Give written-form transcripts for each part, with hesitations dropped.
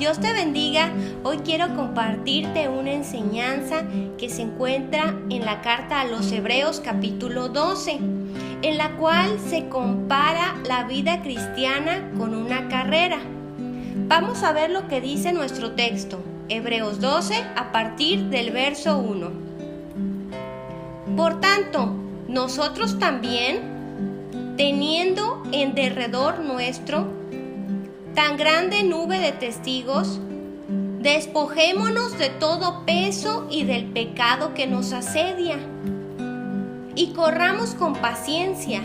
Dios te bendiga. Hoy quiero compartirte una enseñanza que se encuentra en la carta a los Hebreos capítulo 12, en la cual se compara la vida cristiana con una carrera. Vamos a ver lo que dice nuestro texto, Hebreos 12, a partir del verso 1. Por tanto, nosotros también, teniendo en derredor nuestro tan grande nube de testigos, despojémonos de todo peso y del pecado que nos asedia, y corramos con paciencia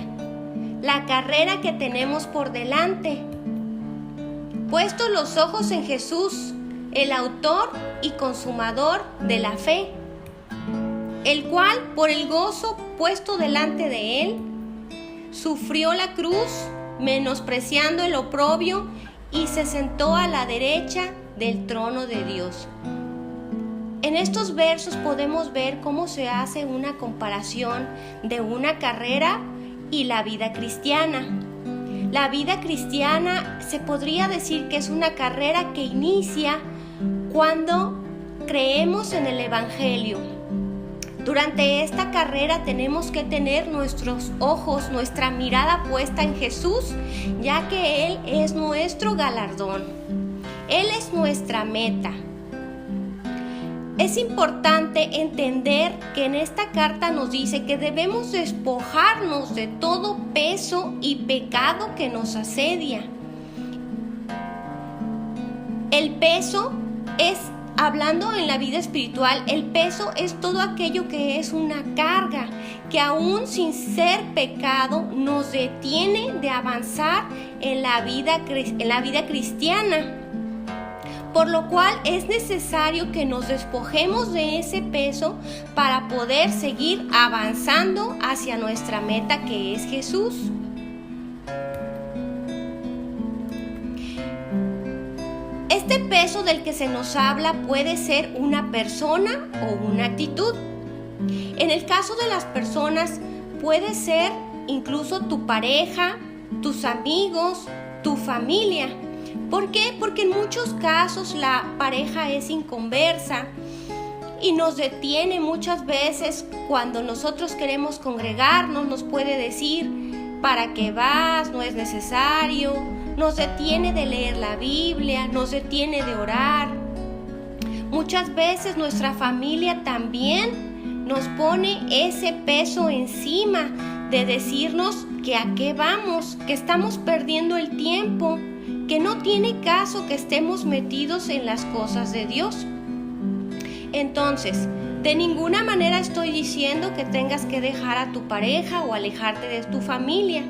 la carrera que tenemos por delante, puestos los ojos en Jesús, el autor y consumador de la fe, el cual, por el gozo puesto delante de él, sufrió la cruz, menospreciando el oprobio, y se sentó a la derecha del trono de Dios. En estos versos podemos ver cómo se hace una comparación de una carrera y la vida cristiana. La vida cristiana se podría decir que es una carrera que inicia cuando creemos en el Evangelio. Durante esta carrera tenemos que tener nuestros ojos, nuestra mirada puesta en Jesús, ya que Él es nuestro galardón. Él es nuestra meta. Es importante entender que en esta carta nos dice que debemos despojarnos de todo peso y pecado que nos asedia. El peso es, hablando en la vida espiritual, el peso es todo aquello que es una carga, que aún sin ser pecado nos detiene de avanzar en la vida cristiana. Por lo cual es necesario que nos despojemos de ese peso para poder seguir avanzando hacia nuestra meta, que es Jesús. Este peso del que se nos habla puede ser una persona o una actitud. En el caso de las personas puede ser incluso tu pareja, tus amigos, tu familia. ¿Por qué? Porque en muchos casos la pareja es inconversa y nos detiene muchas veces cuando nosotros queremos congregarnos. Nos puede decir: ¿para qué vas? No es necesario. Nos detiene de leer la Biblia, nos detiene de orar. Muchas veces nuestra familia también nos pone ese peso encima de decirnos que a qué vamos, que estamos perdiendo el tiempo, que no tiene caso que estemos metidos en las cosas de Dios. Entonces, de ninguna manera estoy diciendo que tengas que dejar a tu pareja o alejarte de tu familia,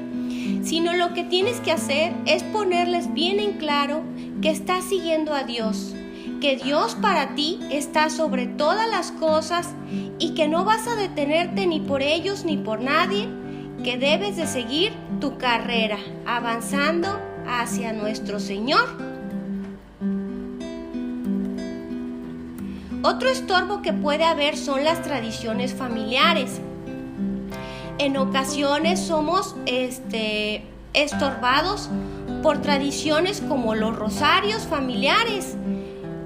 sino lo que tienes que hacer es ponerles bien en claro que estás siguiendo a Dios, que Dios para ti está sobre todas las cosas y que no vas a detenerte ni por ellos ni por nadie, que debes de seguir tu carrera, avanzando hacia nuestro Señor. Otro estorbo que puede haber son las tradiciones familiares. En ocasiones somos estorbados por tradiciones como los rosarios familiares,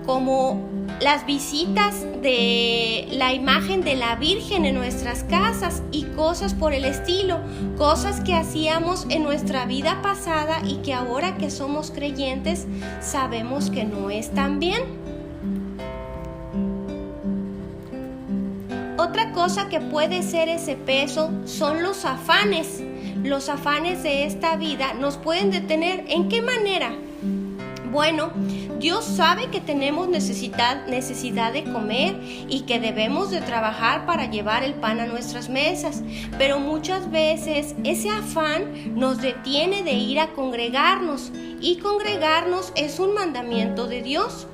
como las visitas de la imagen de la Virgen en nuestras casas y cosas por el estilo, cosas que hacíamos en nuestra vida pasada y que ahora que somos creyentes sabemos que no están bien. Otra cosa que puede ser ese peso son los afanes. Los afanes de esta vida nos pueden detener. ¿En qué manera? Bueno, Dios sabe que tenemos necesidad de comer y que debemos de trabajar para llevar el pan a nuestras mesas, pero muchas veces ese afán nos detiene de ir a congregarnos, y congregarnos es un mandamiento de Dios.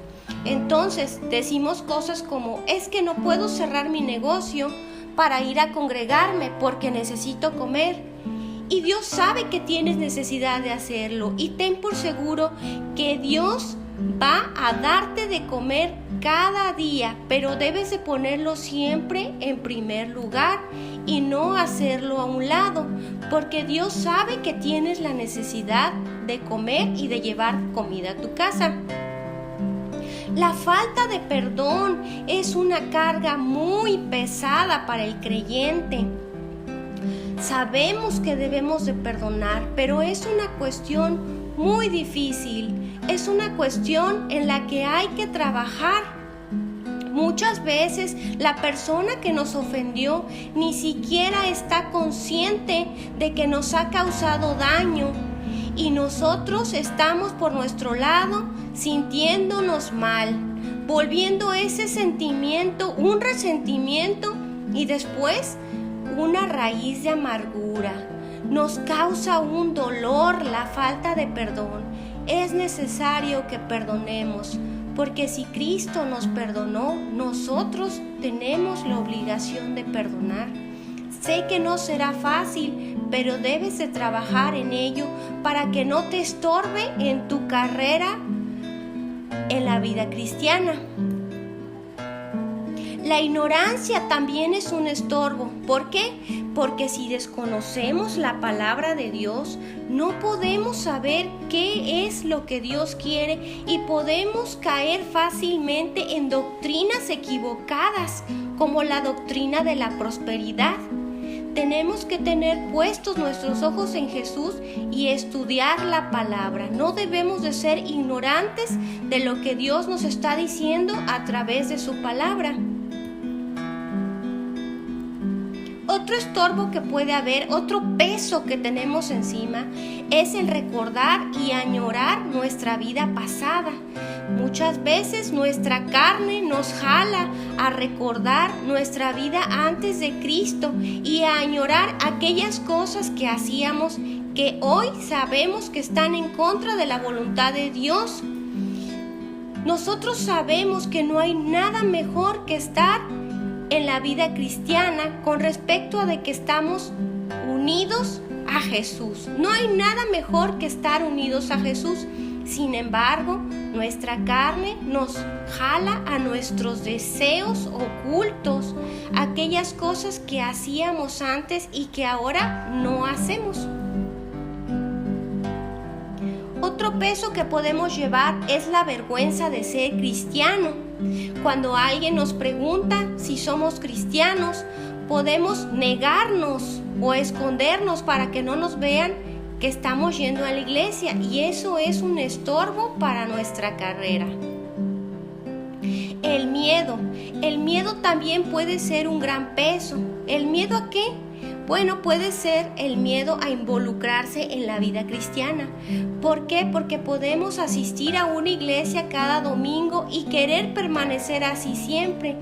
Entonces decimos cosas como: es que no puedo cerrar mi negocio para ir a congregarme porque necesito comer. Y Dios sabe que tienes necesidad de hacerlo, y ten por seguro que Dios va a darte de comer cada día, pero debes de ponerlo siempre en primer lugar y no hacerlo a un lado, porque Dios sabe que tienes la necesidad de comer y de llevar comida a tu casa. La falta de perdón es una carga muy pesada para el creyente. Sabemos que debemos de perdonar, pero es una cuestión muy difícil. Es una cuestión en la que hay que trabajar. Muchas veces la persona que nos ofendió ni siquiera está consciente de que nos ha causado daño y nosotros estamos por nuestro lado sintiéndonos mal, volviendo ese sentimiento un resentimiento y después una raíz de amargura. Nos causa un dolor la falta de perdón. Es necesario que perdonemos. Porque si Cristo nos perdonó, nosotros tenemos la obligación de perdonar. Sé que no será fácil, pero debes de trabajar en ello para que no te estorbe en tu carrera en la vida cristiana. La ignorancia también es un estorbo. ¿Por qué? Porque si desconocemos la palabra de Dios, no podemos saber qué es lo que Dios quiere y podemos caer fácilmente en doctrinas equivocadas, como la doctrina de la prosperidad. Tenemos que tener puestos nuestros ojos en Jesús y estudiar la palabra. No debemos de ser ignorantes de lo que Dios nos está diciendo a través de su palabra. Otro estorbo que puede haber, otro peso que tenemos encima, es el recordar y añorar nuestra vida pasada. Muchas veces nuestra carne nos jala a recordar nuestra vida antes de Cristo y a añorar aquellas cosas que hacíamos que hoy sabemos que están en contra de la voluntad de Dios. Nosotros sabemos que no hay nada mejor que estar en la vida cristiana con respecto a de que estamos unidos a Jesús. No hay nada mejor que estar unidos a Jesús. Sin embargo, nuestra carne nos jala a nuestros deseos ocultos, aquellas cosas que hacíamos antes y que ahora no hacemos. Otro peso que podemos llevar es la vergüenza de ser cristiano. Cuando alguien nos pregunta si somos cristianos, podemos negarnos o escondernos para que no nos vean que estamos yendo a la iglesia, y eso es un estorbo para nuestra carrera. El miedo también puede ser un gran peso. ¿El miedo a qué? Bueno, puede ser el miedo a involucrarse en la vida cristiana. ¿Por qué? Porque podemos asistir a una iglesia cada domingo y querer permanecer así siempre,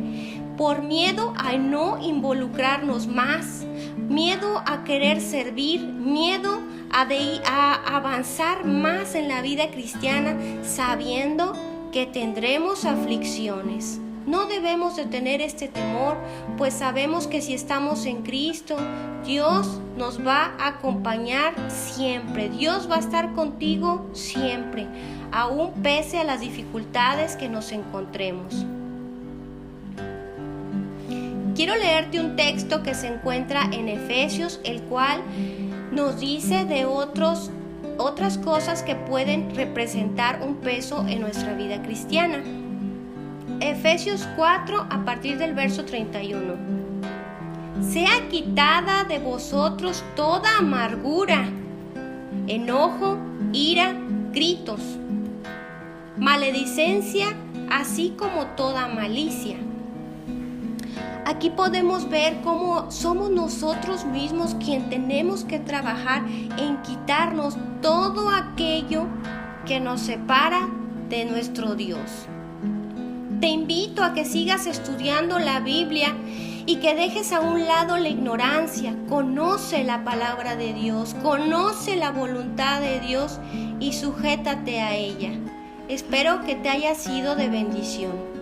por miedo a no involucrarnos más, miedo a querer servir, miedo a avanzar más en la vida cristiana, sabiendo que tendremos aflicciones. No debemos de tener este temor, pues sabemos que si estamos en Cristo, Dios nos va a acompañar siempre. Dios va a estar contigo siempre, aún pese a las dificultades que nos encontremos. Quiero leerte un texto que se encuentra en Efesios, el cual nos dice de otras cosas que pueden representar un peso en nuestra vida cristiana. Efesios 4, a partir del verso 31. Sea quitada de vosotros toda amargura, enojo, ira, gritos, maledicencia, así como toda malicia. Aquí podemos ver cómo somos nosotros mismos quien tenemos que trabajar en quitarnos todo aquello que nos separa de nuestro Dios. Te invito a que sigas estudiando la Biblia y que dejes a un lado la ignorancia. Conoce la palabra de Dios, conoce la voluntad de Dios y sujétate a ella. Espero que te haya sido de bendición.